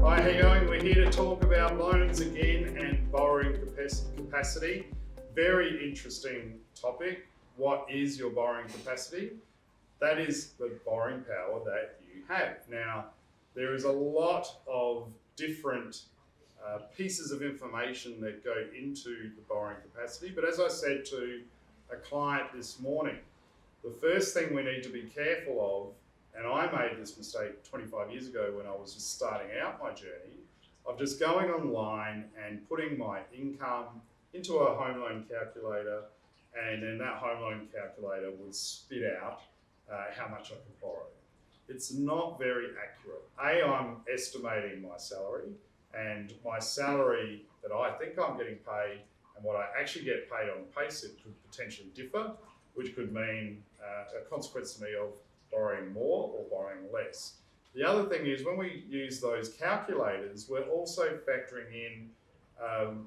Hi, how you going? We're here to talk about loans again and borrowing capacity. Very interesting topic. What is your borrowing capacity? That is the borrowing power that you have. Now, there is a lot of different pieces of information that go into the borrowing capacity, but as I said to a client this morning, the first thing we need to be careful of, and I made this mistake 25 years ago when I was just starting out my journey, of just going online and putting my income into a home loan calculator, and then that home loan calculator would spit out how much I could borrow. It's not very accurate. I'm estimating my salary, and my salary that I think I'm getting paid and what I actually get paid on payslip could potentially differ, which could mean a consequence to me of borrowing more or borrowing less. The other thing is when we use those calculators, we're also factoring in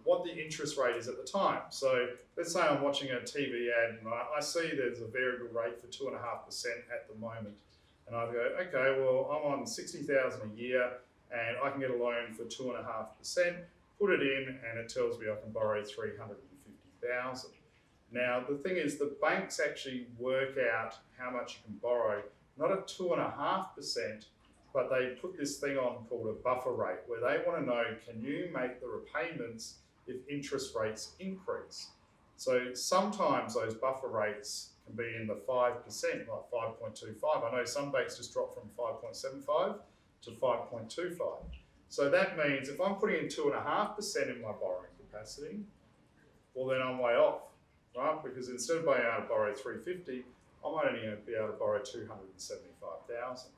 what the interest rate is at the time. So let's say I'm watching a TV ad and I see there's a variable rate for 2.5% at the moment. And I go, okay, well, I'm on $60,000 a year and I can get a loan for 2.5%, put it in and it tells me I can borrow $350,000. Now, the thing is the banks actually work out how much you can borrow, not at 2.5%, but they put this thing on called a buffer rate where they want to know, can you make the repayments if interest rates increase? So sometimes those buffer rates can be in the 5%, like 5.25. I know some banks just drop from 5.75 to 5.25. So that means if I'm putting in 2.5% in my borrowing capacity, well then I'm way off, right? Because instead of being able to borrow 350, I might only be able to borrow 275,000.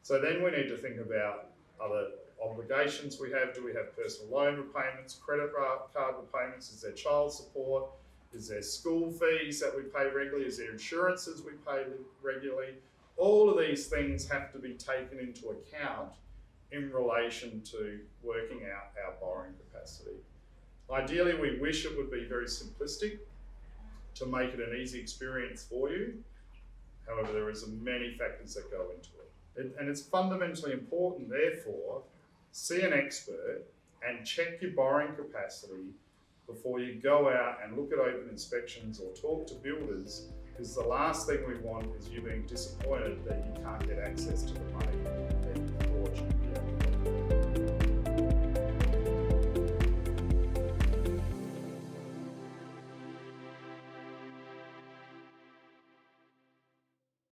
So then we need to think about other obligations we have. Do we have personal loan repayments, credit card repayments? Is there child support? Is there school fees that we pay regularly? Is there insurances we pay regularly? All of these things have to be taken into account in relation to working out our borrowing capacity. Ideally, we wish it would be very simplistic to make it an easy experience for you. However, there is many factors that go into it. And it's fundamentally important, therefore, see an expert and check your borrowing capacity before you go out and look at open inspections or talk to builders, because the last thing we want is you being disappointed that you can't get access to the money that you